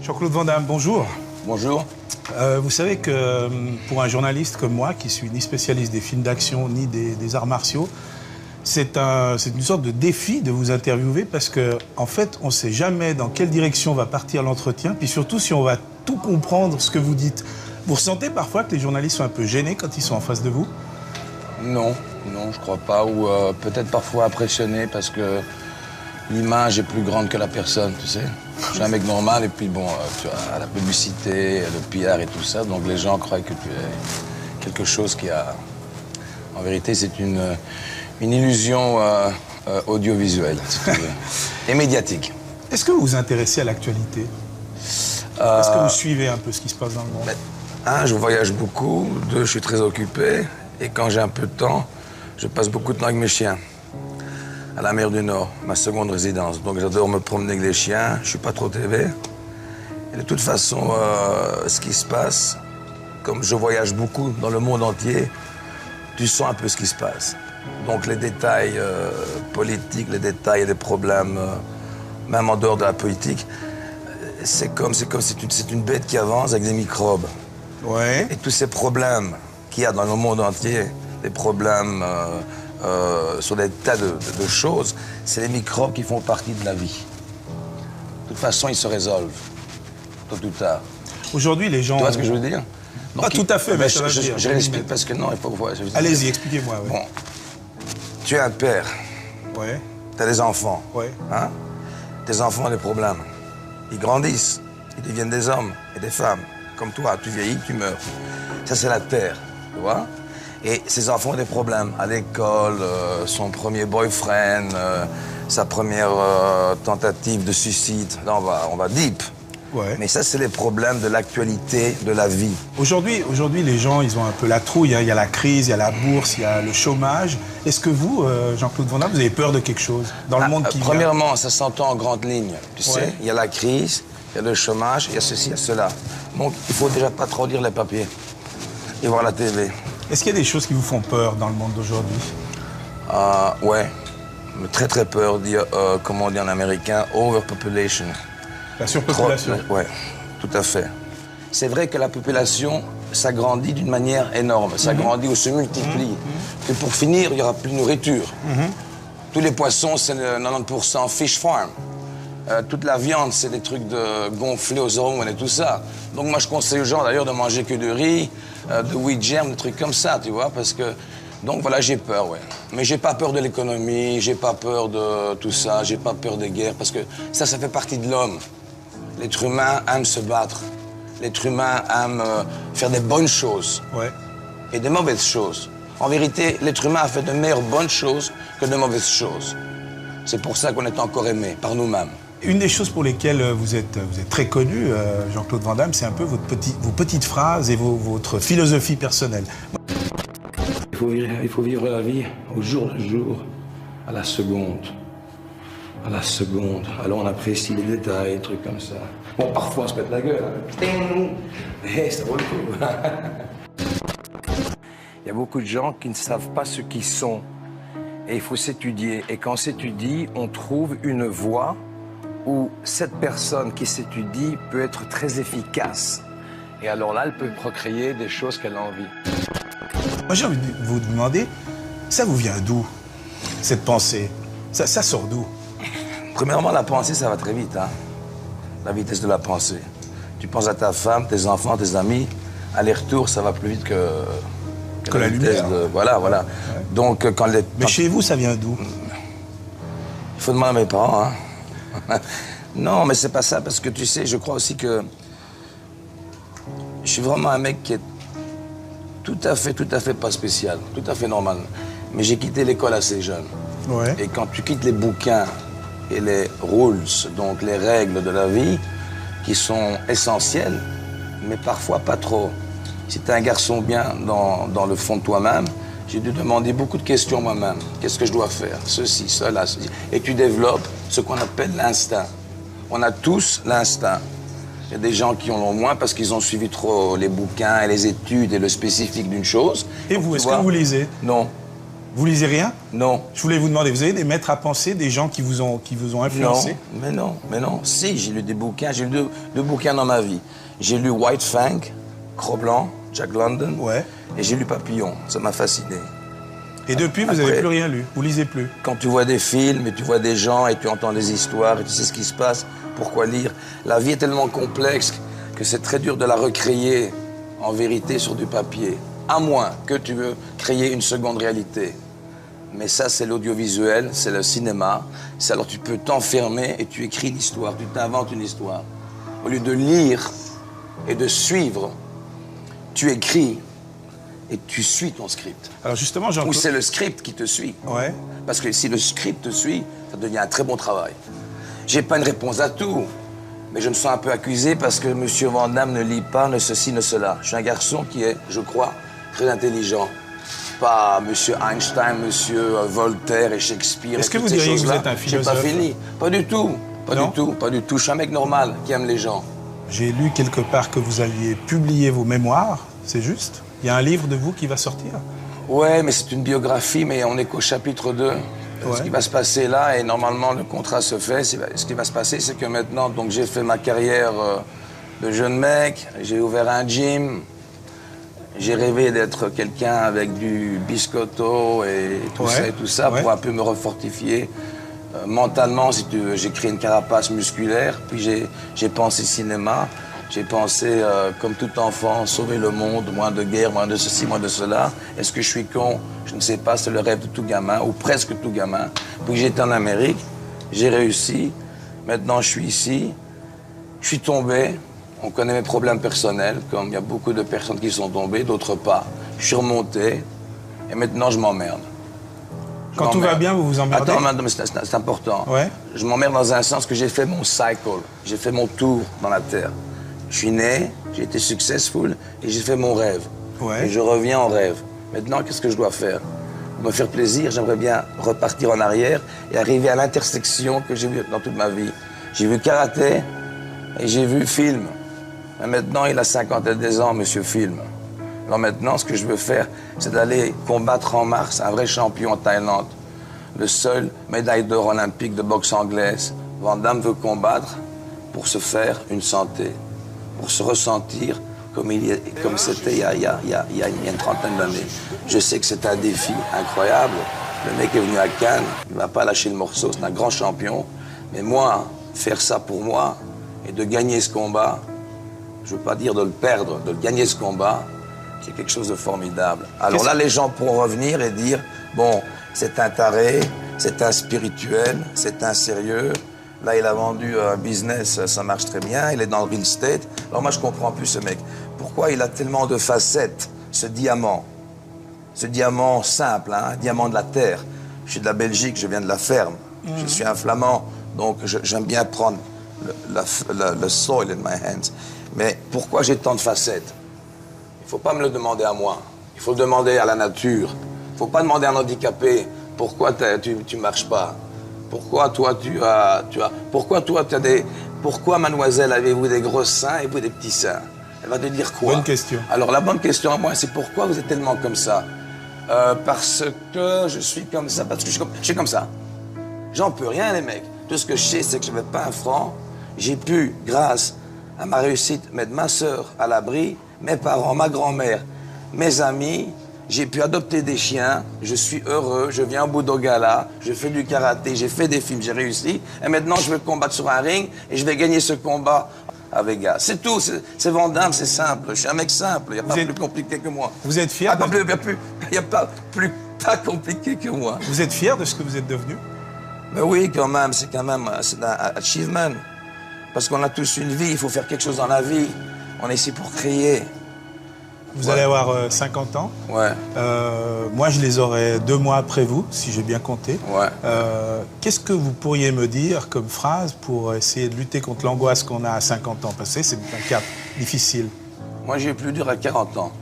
Jean-Claude Van Damme, bonjour. Bonjour. Vous savez que pour un journaliste comme moi, qui suis ni spécialiste des films d'action ni des arts martiaux, c'est une sorte de défi de vous interviewer parce qu'en fait, on ne sait jamais dans quelle direction va partir l'entretien, puis surtout si on va tout comprendre ce que vous dites. Vous ressentez parfois que les journalistes sont un peu gênés quand ils sont en face de vous? Non, non, je crois pas. Ou peut-être parfois impressionné parce que l'image est plus grande que la personne, tu sais. Je suis un mec normal et puis bon, tu as la publicité, le PR et tout ça, donc les gens croient que tu es quelque chose qui a... En vérité, c'est une illusion audiovisuelle, si tu veux, et médiatique. Est-ce que vous vous intéressez à l'actualité? Est-ce que vous suivez un peu ce qui se passe dans le monde? Un, je voyage beaucoup. Deux, je suis très occupé. Et quand j'ai un peu de temps, je passe beaucoup de temps avec mes chiens. À la mer du Nord, ma seconde résidence. Donc j'adore me promener avec les chiens. Je suis pas trop TV. Et de toute façon, ce qui se passe, comme je voyage beaucoup dans le monde entier, tu sens un peu ce qui se passe. Donc les détails politiques, les détails des problèmes, même en dehors de la politique, c'est une bête qui avance avec des microbes. Ouais. Et tous ces problèmes qu'il y a dans le monde entier, des problèmes sur des tas de choses, c'est les microbes qui font partie de la vie. De toute façon, ils se résolvent, tôt ou tard. Aujourd'hui, les gens... Tu vois ce que je veux dire? Donc, pas tout à fait, mais ça va dire. Je l'explique parce que non, il faut que vous... Allez-y, expliquez-moi. Ouais. Bon, tu es un père. Ouais. Tu as des enfants. Ouais. Hein? Tes enfants ont des problèmes. Ils grandissent, ils deviennent des hommes et des femmes. Comme toi, tu vieillis, tu meurs. Ça, c'est la terre, tu vois? Et ces enfants ont des problèmes à l'école, son premier boyfriend, sa première tentative de suicide. Là, on va deep. Ouais. Mais ça, c'est les problèmes de l'actualité, de la vie. Aujourd'hui, les gens, ils ont un peu la trouille. Hein. Il y a la crise, il y a la bourse, il y a le chômage. Est-ce que vous, Jean-Claude Van Damme, vous avez peur de quelque chose dans le monde qui vient? Premièrement, ça s'entend en grande ligne. Tu sais, il y a la crise, il y a le chômage, il y a ceci, il y a cela. Donc, il faut déjà pas trop lire les papiers et voir la télé. Est-ce qu'il y a des choses qui vous font peur dans le monde d'aujourd'hui? Ouais, très très peur. Comment on dit en américain, overpopulation. La surpopulation. Oui, tout à fait. C'est vrai que la population s'agrandit d'une manière énorme. Ça grandit ou se multiplie. Et pour finir, il n'y aura plus de nourriture. Tous les poissons, c'est 90% fish farm. Toute la viande, c'est des trucs de gonflés aux hormones et tout ça. Donc moi, je conseille aux gens d'ailleurs de manger que de riz, de wheat germ, des trucs comme ça, tu vois, parce que... Donc voilà, j'ai peur, ouais. Mais j'ai pas peur de l'économie, j'ai pas peur de tout ça, j'ai pas peur des guerres, parce que ça fait partie de l'homme. L'être humain aime se battre. L'être humain aime faire des bonnes choses. Ouais. Et des mauvaises choses. En vérité, l'être humain a fait de meilleures bonnes choses que de mauvaises choses. C'est pour ça qu'on est encore aimé, par nous-mêmes. Une des choses pour lesquelles vous êtes très connu, Jean-Claude Van Damme, c'est un peu vos petites phrases et votre philosophie personnelle. Il faut vivre la vie au jour le jour, à la seconde. À la seconde. Alors on apprécie les détails, des trucs comme ça. Bon, parfois on se pète la gueule. Hein. Mais ça vaut le coup. Il y a beaucoup de gens qui ne savent pas ce qu'ils sont. Et il faut s'étudier. Et quand on s'étudie, on trouve une voie où cette personne qui s'étudie peut être très efficace. Et alors là, elle peut procréer des choses qu'elle a envie. Moi, j'ai envie de vous demander, ça vous vient d'où, cette pensée? Ça sort d'où? Premièrement, la pensée, ça va très vite, hein. La vitesse de la pensée. Tu penses à ta femme, tes enfants, tes amis, aller-retour, ça va plus vite que la lumière. Voilà. Ouais. Donc, Mais chez vous, ça vient d'où? Il faut demander à mes parents, hein. Non, mais c'est pas ça, parce que tu sais, je crois aussi que je suis vraiment un mec qui est tout à fait pas spécial, tout à fait normal. Mais j'ai quitté l'école assez jeune. Ouais. Et quand tu quittes les bouquins et les rules, donc les règles de la vie, qui sont essentielles, mais parfois pas trop. Si tu es un garçon bien dans le fond de toi-même, j'ai dû demander beaucoup de questions moi-même. Qu'est-ce que je dois faire? Ceci, cela, ceci. Et tu développes ce qu'on appelle l'instinct. On a tous l'instinct. Il y a des gens qui en ont moins parce qu'ils ont suivi trop les bouquins et les études et le spécifique d'une chose. Et vous, est-ce que vous lisez? Non. Vous lisez rien? Non. Je voulais vous demander, vous avez des maîtres à penser, des gens qui vous ont influencé? Non, mais non. Si, j'ai lu des bouquins, j'ai lu deux bouquins dans ma vie. J'ai lu White Fang, Cro-Blanc, Jack London, Ouais. et j'ai lu Papillon, ça m'a fasciné. Et depuis, vous n'avez plus rien lu, vous lisez plus? Quand tu vois des films et tu vois des gens et tu entends des histoires et tu sais ce qui se passe, pourquoi lire? La vie est tellement complexe que c'est très dur de la recréer en vérité sur du papier. À moins que tu veux créer une seconde réalité. Mais ça, c'est l'audiovisuel, c'est le cinéma. C'est alors tu peux t'enfermer et tu écris l'histoire, tu t'inventes une histoire. Au lieu de lire et de suivre, tu écris et tu suis ton script. Alors justement, Ou c'est le script qui te suit. Ouais. Parce que si le script te suit, ça devient un très bon travail. J'ai pas une réponse à tout, mais je me sens un peu accusé parce que M. Van Damme ne lit pas, ne ceci, ne cela. Je suis un garçon qui est, je crois, très intelligent. Pas M. Einstein, M. Voltaire et Shakespeare. Est-ce que vous diriez que vous êtes un philosophe? J'ai pas fini. Pas du tout. Pas du tout. Pas du tout. Je suis un mec normal qui aime les gens. J'ai lu quelque part que vous aviez publié vos mémoires, c'est juste? Il y a un livre de vous qui va sortir? Ouais, mais c'est une biographie, mais on est qu'au chapitre 2. Ce qui va se passer là, et normalement le contrat se fait, ce qui va se passer, c'est que maintenant, donc j'ai fait ma carrière de jeune mec, j'ai ouvert un gym, j'ai rêvé d'être quelqu'un avec du biscotto et tout ça pour un peu me refortifier. Mentalement, si tu veux, j'ai créé une carapace musculaire, puis j'ai pensé cinéma. J'ai pensé, comme tout enfant, sauver le monde, moins de guerre, moins de ceci, moins de cela. Est-ce que je suis con? Je ne sais pas, c'est le rêve de tout gamin, ou presque tout gamin. Puis j'étais en Amérique, j'ai réussi. Maintenant, je suis ici. Je suis tombé. On connaît mes problèmes personnels, comme il y a beaucoup de personnes qui sont tombées, d'autres pas. Je suis remonté, et maintenant, je m'emmerde. Quand tout va bien, vous vous emmerdez? Attends, mais c'est important. Ouais. Je m'emmerde dans un sens que j'ai fait mon cycle. J'ai fait mon tour dans la Terre. Je suis né, j'ai été successful et j'ai fait mon rêve. Ouais. Et je reviens en rêve. Maintenant, qu'est-ce que je dois faire? Pour me faire plaisir, j'aimerais bien repartir en arrière et arriver à l'intersection que j'ai vue dans toute ma vie. J'ai vu karaté et j'ai vu film. Mais maintenant, il a 52 ans, monsieur Film. Alors maintenant, ce que je veux faire, c'est d'aller combattre en mars un vrai champion en Thaïlande. Le seul médaille d'or olympique de boxe anglaise. Van Damme veut combattre pour se faire une santé, pour se ressentir comme c'était il y a une trentaine d'années. Je sais que c'est un défi incroyable. Le mec est venu à Cannes, il ne va pas lâcher le morceau, c'est un grand champion. Mais moi, faire ça pour moi et de gagner ce combat, je ne veux pas dire de le perdre, de le gagner ce combat, c'est quelque chose de formidable. Alors là, les gens pourront revenir et dire, bon, c'est un taré, c'est un spirituel, c'est un sérieux. Là, il a vendu un business, ça marche très bien, il est dans le real estate. Alors moi, je comprends plus ce mec. Pourquoi il a tellement de facettes, ce diamant? Ce diamant simple, hein, un diamant de la terre. Je suis de la Belgique, je viens de la ferme. Je suis un flamand, donc j'aime bien prendre le soil in my hands. Mais pourquoi j'ai tant de facettes? Il ne faut pas me le demander à moi. Il faut le demander à la nature. Il ne faut pas demander à un handicapé pourquoi tu ne marches pas. Pourquoi toi tu as des... Pourquoi, mademoiselle, avez-vous des gros seins et vous des petits seins? Elle va te dire quoi? Bonne question. Alors la bonne question à moi, c'est pourquoi vous êtes tellement comme ça? Parce que je suis comme ça, parce que je suis comme ça. J'en peux rien, les mecs. Tout ce que je sais, c'est que je n'avais pas un franc. J'ai pu, grâce à ma réussite, mettre ma sœur à l'abri, mes parents, ma grand-mère, mes amis. J'ai pu adopter des chiens, je suis heureux, je viens au Budo Gala, je fais du karaté, j'ai fait des films, j'ai réussi. Et maintenant, je vais combattre sur un ring et je vais gagner ce combat à Vegas. C'est tout, c'est Van Damme, c'est simple. Je suis un mec simple, il n'y a pas plus compliqué que moi. Vous êtes fier? Il n'y a pas plus compliqué que moi. Vous êtes fier de ce que vous êtes devenu? Mais oui, quand même, c'est un achievement. Parce qu'on a tous une vie, il faut faire quelque chose dans la vie. On est ici pour créer. Vous allez avoir 50 ans. Ouais. Moi, je les aurai 2 mois après vous, si j'ai bien compté. Ouais. Qu'est-ce que vous pourriez me dire comme phrase pour essayer de lutter contre l'angoisse qu'on a à 50 ans? Parce que c'est un cap difficile. Moi, j'ai eu plus dur à 40 ans.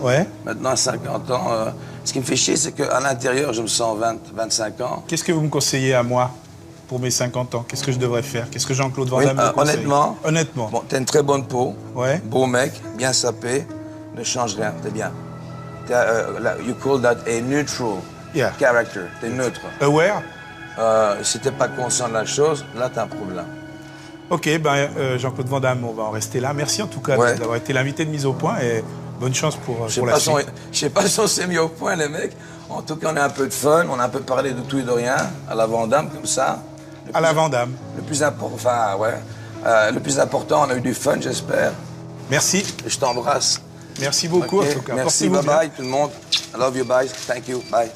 Ouais. Maintenant, à 50 ans, ce qui me fait chier, c'est qu'à l'intérieur, je me sens 25 ans. Qu'est-ce que vous me conseillez à moi pour mes 50 ans? Qu'est-ce que je devrais faire? Qu'est-ce que Jean-Claude Van Damme me conseille? Honnêtement. Bon, t'as une très bonne peau. Ouais. Beau mec, bien sapé. Ne change rien, t'es bien. You call that a neutral character. T'es neutre. Aware. Si t'es pas conscient de la chose, là t'as un problème. Ok, Jean-Claude Van Damme, on va en rester là. Merci en tout cas d'avoir été l'invité de Mise au Point et bonne chance pour la suite. Je sais pas si on s'est mis au point, les mecs. En tout cas, on a un peu de fun, on a un peu parlé de tout et de rien, à la Van Damme, comme ça. À la Van Damme. Le plus important, on a eu du fun, j'espère. Merci. Et je t'embrasse. Merci beaucoup en tout cas. Merci, bye bye tout le monde. I love you, bye. Thank you, bye.